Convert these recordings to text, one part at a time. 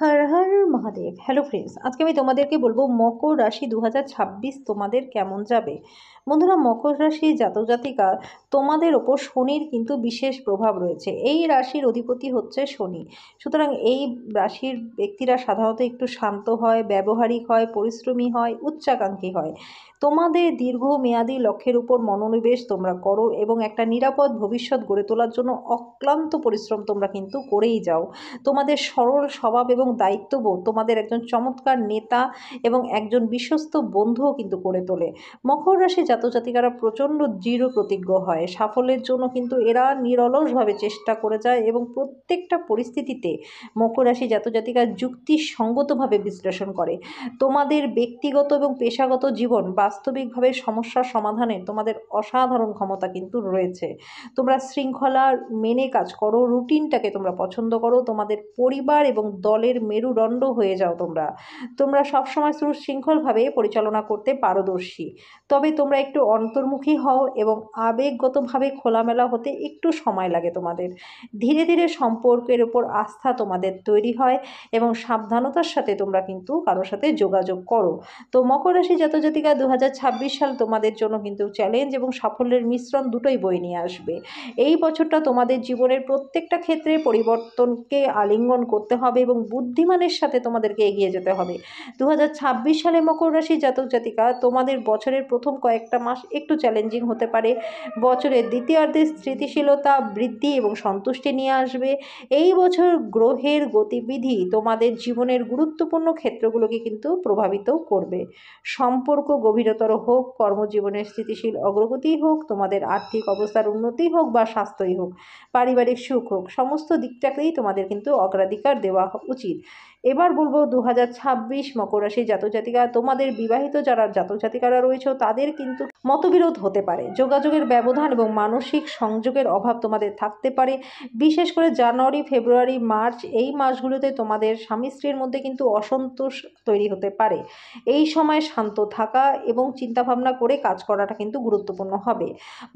Har Har Mahadev. Hello friends, আজকে আমি তোমাদেরকে বলবো মকর রাশি 2026 তোমাদের কেমন যাবে। বন্ধুরা, মকর রাশি জাতক জাতিকা, তোমাদের ওপর শনির কিন্তু বিশেষ প্রভাব রয়েছে। এই রাশির অধিপতি হচ্ছে শনি। সুতরাং এই রাশির ব্যক্তিরা সাধারণত একটু শান্ত হয়, ব্যবহারিক হয়, পরিশ্রমী হয়, উচ্চাকাঙ্ক্ষী হয়। তোমাদের দীর্ঘমেয়াদী লক্ষ্যের উপর মনোনিবেশ তোমরা করো এবং একটা নিরাপদ ভবিষ্যৎ গড়ে তোলার জন্য অক্লান্ত পরিশ্রম তোমরা কিন্তু করেই যাও। তোমাদের সরল স্বভাব এবং দায়িত্ববোধ তোমাদের একজন চমৎকার নেতা এবং একজন বিশ্বস্ত বন্ধুও কিন্তু করে তোলে। মকর রাশি জাতক জাতিকারা প্রচণ্ড দৃঢ় প্রতিজ্ঞ হয়। সাফল্যের জন্য কিন্তু এরা নিরলসভাবে চেষ্টা করে যায় এবং প্রত্যেকটা পরিস্থিতিতে মকর রাশি জাতক জাতিকা যুক্তিসঙ্গতভাবে বিশ্লেষণ করে। তোমাদের ব্যক্তিগত এবং পেশাগত জীবন বাস্তবিকভাবে সমস্যার সমাধানে তোমাদের অসাধারণ ক্ষমতা কিন্তু রয়েছে। তোমরা শৃঙ্খলা মেনে কাজ করো, রুটিনটাকে তোমরা পছন্দ করো, তোমাদের পরিবার এবং দলের মেরুদণ্ড হয়ে যাও। তোমরা সবসময় সুশৃঙ্খলভাবে পরিচালনা করতে পারদর্শী। তবে তোমরা একটু অন্তর্মুখী হও এবং আবেগগতভাবে খোলামেলা হতে একটু সময় লাগে তোমাদের। ধীরে ধীরে সম্পর্কের উপর আস্থা তোমাদের তৈরি হয় এবং সাবধানতার সাথে তোমরা কিন্তু কারোর সাথে যোগাযোগ করো। তো মকর রাশি জাতক জাতিকা, 2026 সাল তোমাদের জন্য কিন্তু চ্যালেঞ্জ এবং সাফল্যের মিশ্রণ দুটোই বয়ে নিয়ে আসবে। এই বছরটা তোমাদের জীবনের প্রত্যেকটা ক্ষেত্রে পরিবর্তনকে আলিঙ্গন করতে হবে এবং বুদ্ধিমানের সাথে তোমাদেরকে এগিয়ে যেতে হবে। 2026 সালে মকর রাশি জাতক জাতিকা, তোমাদের বছরের প্রথম কয়েকটা মাস একটু চ্যালেঞ্জিং হতে পারে। বছরের দ্বিতীয়ার্ধে স্থিতিশীলতা বৃদ্ধি এবং সন্তুষ্টি নিয়ে আসবে। এই বছর গ্রহের গতিবিধি তোমাদের জীবনের গুরুত্বপূর্ণ ক্ষেত্রগুলোকে কিন্তু প্রভাবিত করবে। সম্পর্ক গভীরতর হোক, কর্মজীবনের স্থিতিশীল অগ্রগতি হোক, তোমাদের আর্থিক অবস্থার উন্নতি হোক বা স্বাস্থ্যই হোক, পারিবারিক সুখ হোক, সমস্ত দিকটাকেই তোমাদের কিন্তু অগ্রাধিকার দেওয়া উচিত। এবার বলবো 2026 মকর রাশি জাতক জাতিকা, তোমাদের বিবাহিত যারা জাতক জাতিকারা রয়েছে তাদের কিন্তু মতবিরোধ হতে পারে। যোগাযোগের ব্যবধান এবং মানসিক সংযোগের অভাব তোমাদের থাকতে পারে। বিশেষ করে জানুয়ারি, ফেব্রুয়ারি, মার্চ এই মাসগুলোতে তোমাদের স্বামী স্ত্রীর মধ্যে কিন্তু অসন্তোষ তৈরি হতে পারে। এই সময় শান্ত থাকা এবং চিন্তাভাবনা করে কাজ করাটা কিন্তু গুরুত্বপূর্ণ হবে।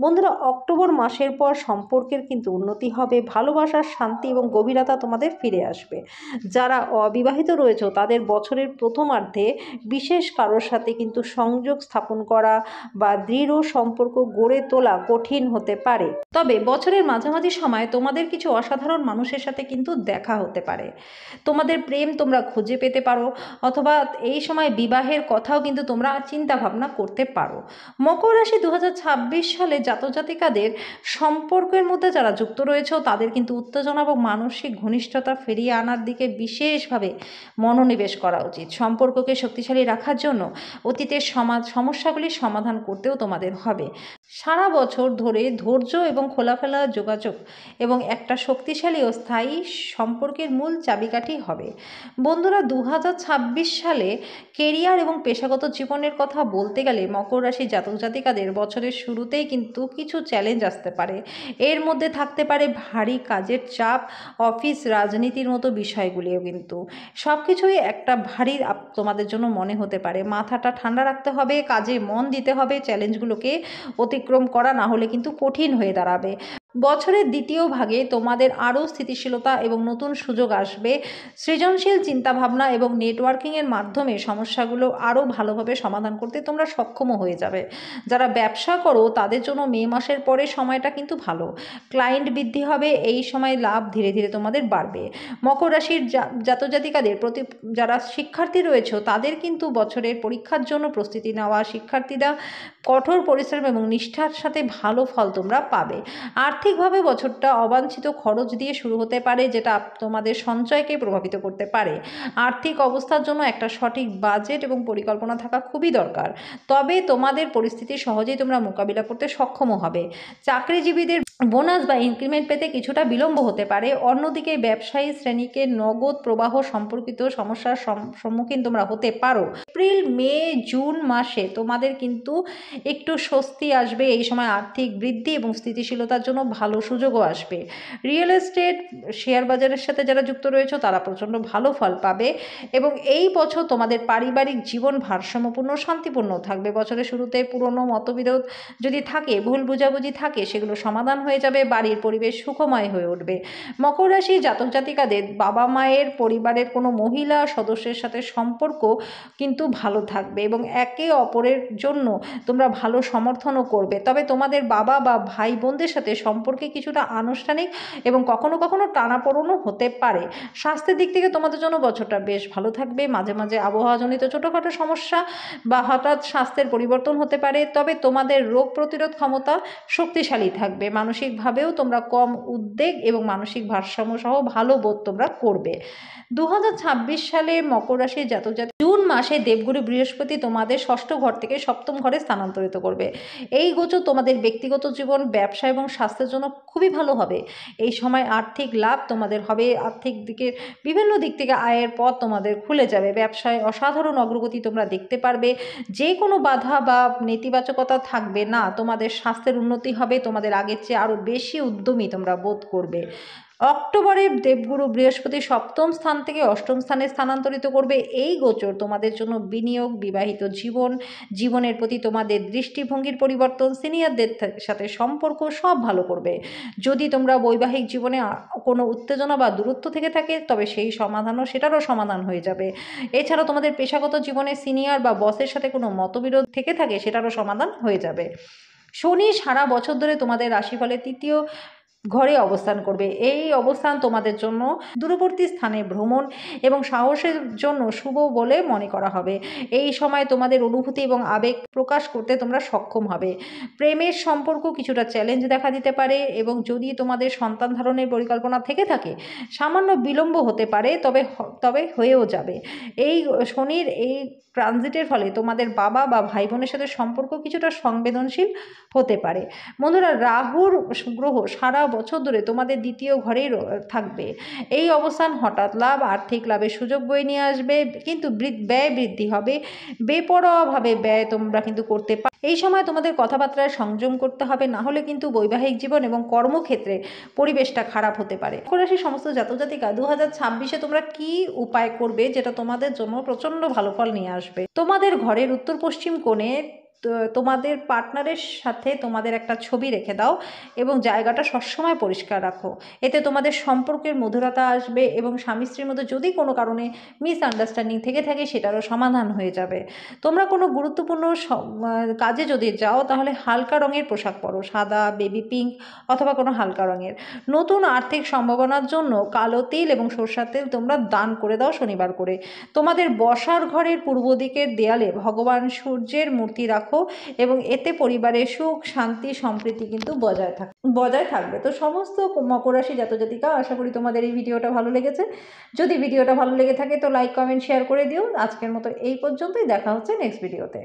বন্ধুরা, অক্টোবর মাসের পর সম্পর্কের কিন্তু উন্নতি হবে। ভালোবাসার শান্তি এবং গভীরতা তোমাদের ফিরে আসবে। যারা অবিবাহিত রয়েছে তাদের বছরের প্রথমার্ধে বিশেষ কারোর সাথে কিন্তু সংযোগ স্থাপন করা বা দৃঢ় সম্পর্ক গড়ে তোলা কঠিন হতে পারে। তবে বছরের মাঝামাঝি সময় তোমাদের কিছু অসাধারণ মানুষের সাথে কিন্তু দেখা হতে পারে। তোমাদের প্রেম তোমরা খুঁজে পেতে পারো, অথবা এই সময় বিবাহের কথাও কিন্তু তোমরা চিন্তা ভাবনা করতে পারো। মকর রাশি 2026 সালে জাতক জাতিকাদের সম্পর্কের মধ্যে যারা যুক্ত রয়েছে তাদের কিন্তু উত্তেজনা এবং মানসিক ঘনিষ্ঠতা ফিরিয়ে আনার দিকে বিশেষভাবে মনোনিবেশ করা উচিত। সম্পর্ককে শক্তিশালী রাখার জন্য অতীতের সমস্যাগুলির সমাধান করতেও তোমাদের হবে। সারা বছর ধরে ধৈর্য এবং খোলাফেলা যোগাযোগ এবং একটা শক্তিশালী ও স্থায়ী সম্পর্কের মূল চাবিকাঠি হবে। বন্ধুরা, 2026 সালে কেরিয়ার এবং পেশাগত জীবনের কথা বলতে গেলে মকর রাশি জাতক জাতিকাদের বছরের শুরুতেই কিন্তু কিছু চ্যালেঞ্জ আসতে পারে। এর মধ্যে থাকতে পারে ভারী কাজের চাপ, অফিস রাজনীতির মতো বিষয়গুলিও কিন্তু সব কিছুই একটা ভারী তোমাদের জন্য মনে হতে পারে। মাথাটা ঠান্ডা রাখতে হবে, কাজে মন দিতে হবে, চ্যালেঞ্জগুলোকে অতিক্রম করা না হলে কিন্তু কঠিন হয়ে দাঁড়াবে। বছরের দ্বিতীয় ভাগে তোমাদের আরও স্থিতিশীলতা এবং নতুন সুযোগ আসবে। সৃজনশীল চিন্তাভাবনা এবং নেটওয়ার্কিংয়ের মাধ্যমে সমস্যাগুলো আরও ভালোভাবে সমাধান করতে তোমরা সক্ষমও হয়ে যাবে। যারা ব্যবসা করো তাদের জন্য মে মাসের পরে সময়টা কিন্তু ভালো। ক্লায়েন্ট বৃদ্ধি হবে, এই সময় লাভ ধীরে ধীরে তোমাদের বাড়বে। মকর রাশির জাতক জাতিকাদের প্রতি যারা শিক্ষার্থী রয়েছে তাদের কিন্তু বছরের পরীক্ষার জন্য প্রস্তুতি নেওয়া শিক্ষার্থীরা কঠোর পরিশ্রম এবং নিষ্ঠার সাথে ভালো ফল তোমরা পাবে। আর্থিকভাবে বছরটা অবাঞ্ছিত খরচ দিয়ে শুরু হতে পারে, যেটা তোমাদের সঞ্চয়কে প্রভাবিত করতে পারে। আর্থিক অবস্থার জন্য একটা সঠিক বাজেট এবং পরিকল্পনা থাকা খুবই দরকার, তবে তোমাদের পরিস্থিতি সহজেই তোমরা মোকাবিলা করতে সক্ষমও হবে। চাকরিজীবীদের বোনাস বা ইনক্রিমেন্ট পেতে কিছুটা বিলম্ব হতে পারে। অন্যদিকে ব্যবসায়ী শ্রেণীকে নগদ প্রবাহ সম্পর্কিত সমস্যার সম্মুখীন তোমরা হতে পারো। এপ্রিল, মে, জুন মাসে তোমাদের কিন্তু একটু স্বস্তি আসবে। এই সময় আর্থিক বৃদ্ধি এবং স্থিতিশীলতার জন্য ভালো সুযোগও আসবে। রিয়েল এস্টেট, শেয়ার বাজারের সাথে যারা যুক্ত রয়েছে তারা প্রচণ্ড ভালো ফল পাবে এবং এই বছর তোমাদের পারিবারিক জীবন ভারসাম্যপূর্ণ শান্তিপূর্ণ থাকবে। বছরের শুরুতে পুরনো মতবিরোধ যদি থাকে, ভুল বোঝাবুঝি থাকে, সেগুলো সমাধান হয়ে যাবে, বাড়ির পরিবেশ সুখময় হয়ে উঠবে। মকর রাশি জাতক জাতিকাদের বাবা মায়ের পরিবারের কোনো মহিলা সদস্যের সাথে সম্পর্ক কিন্তু ভালো থাকবে এবং একে অপরের জন্য তোমরা ভালো সমর্থনও করবে। তবে তোমাদের বাবা বা ভাই বোনদের সাথে সম্পর্কে কিছুটা আনুষ্ঠানিক এবং কখনো কখনো টানাপোড়েনও হতে পারে। স্বাস্থ্যের দিক থেকে তোমাদের জন্য বছরটা বেশ ভালো থাকবে। মাঝে মাঝে আবহাওয়াজনিত ছোটোখাটো সমস্যা বা হঠাৎ স্বাস্থ্যের পরিবর্তন হতে পারে, তবে তোমাদের রোগ প্রতিরোধ ক্ষমতা শক্তিশালী থাকবে। মানসিকভাবেও তোমরা কম উদ্বেগ এবং মানসিক ভারসাম্য সহ ভালো বোধ তোমরা করবে। 2026 সালে মকর রাশির জাতক জাতিকা জুন মাসে দেবগুরু বৃহস্পতি তোমাদের ষষ্ঠ ঘর থেকে সপ্তম ঘরে স্থানান্তরিত করবে। এই গোচর তোমাদের ব্যক্তিগত জীবন, ব্যবসা এবং স্বাস্থ্যের জন্য খুবই ভালো হবে। এই সময় আর্থিক লাভ তোমাদের হবে, আর্থিক দিকের বিভিন্ন দিক থেকে আয়ের পথ তোমাদের খুলে যাবে। ব্যবসায় অসাধারণ অগ্রগতি তোমরা দেখতে পারবে। যে কোনো বাধা বা নেতিবাচকতা থাকবে না, তোমাদের স্বাস্থ্যের উন্নতি হবে, তোমাদের আগের চেয়ে আরও বেশি উদ্যমী তোমরা বোধ করবে। অক্টোবরে দেবগুরু বৃহস্পতি সপ্তম স্থান থেকে অষ্টম স্থানে স্থানান্তরিত করবে। এই গোচর তোমাদের জন্য বিনিয়োগ, বিবাহিত জীবন, জীবনের প্রতি তোমাদের দৃষ্টিভঙ্গির পরিবর্তন, সিনিয়রদের সাথে সম্পর্ক সব ভালো করবে। যদি তোমরা বৈবাহিক জীবনে কোনো উত্তেজনা বা দূরত্ব থেকে থাকে, তবে সেটারও সমাধান হয়ে যাবে। এছাড়াও তোমাদের পেশাগত জীবনে সিনিয়র বা বসের সাথে কোনো মতবিরোধ থেকে থাকে, সেটারও সমাধান হয়ে যাবে। শনি সারা বছর ধরে তোমাদের রাশিফলে তৃতীয় ঘরে অবস্থান করবে। এই অবস্থান তোমাদের জন্য দূরবর্তী স্থানে ভ্রমণ এবং সাহসের জন্য শুভ বলে মনে করা হবে। এই সময় তোমাদের অনুভূতি এবং আবেগ প্রকাশ করতে তোমরা সক্ষম হবে। প্রেমের সম্পর্ক কিছুটা চ্যালেঞ্জ দেখা দিতে পারে এবং যদি তোমাদের সন্তান ধারণের পরিকল্পনা থেকে থাকে, সামান্য বিলম্ব হতে পারে, তবে হয়েও যাবে। এই শনির এই ট্রানজিটের ফলে তোমাদের বাবা বা ভাই বোনের সাথে সম্পর্ক কিছুটা সংবেদনশীল হতে পারে। বন্ধুরা, রাহুর গ্রহ সারা বছর ধরে তোমাদের দ্বিতীয় ঘরেই থাকবে। এই অবস্থান হঠাৎ লাভ, আর্থিক লাভের সুযোগ বয়ে নিয়ে আসবে, কিন্তু ব্যয় বৃদ্ধি হবে। বেপরোয়াভাবে ব্যয় তোমরা কিন্তু করতে পারো। এই সময় তোমাদের কথাবার্তায় সংযম করতে হবে, না হলে কিন্তু বৈবাহিক জীবন এবং কর্মক্ষেত্রে পরিবেশটা খারাপ হতে পারে। মকর রাশির সমস্ত জাতক জাতিকা 2026-এ তোমরা কি উপায় করবে যেটা তোমাদের জন্য প্রচণ্ড ভালো ফল নিয়ে আসবে? তোমাদের ঘরের উত্তর পশ্চিম কোণে তোমাদের পার্টনারের সাথে তোমাদের একটা ছবি রেখে দাও এবং জায়গাটা সবসময় পরিষ্কার রাখো। এতে তোমাদের সম্পর্কের মধুরতা আসবে এবং স্বামী স্ত্রীর মধ্যে যদি কোনো কারণে মিসআন্ডারস্ট্যান্ডিং থেকে থাকে, সেটারও সমাধান হয়ে যাবে। তোমরা কোনো গুরুত্বপূর্ণ কাজে যদি যাও, তাহলে হালকা রঙের পোশাক পরো, সাদা, বেবি পিঙ্ক অথবা কোনো হালকা রঙের। নতুন আর্থিক সম্ভাবনার জন্য কালো তিল এবং সরষের তেল তোমরা দান করে দাও শনিবার করে। তোমাদের বসার ঘরের পূর্ব দিকের দেয়ালে ভগবান সূর্যের মূর্তি রাখো এবং এতে পরিবারের সুখ, শান্তি, সম্প্রীতি কিন্তু বজায় থাকবে। তো সমস্ত মকর রাশি জাতক জাতিকা, আশা করি তোমাদের এই ভিডিওটা ভালো লেগেছে। যদি ভিডিওটা ভালো লেগে থাকে তো লাইক, কমেন্ট, শেয়ার করে দিও। আজকের মতো এই পর্যন্তই, দেখা হচ্ছে নেক্সট ভিডিওতে।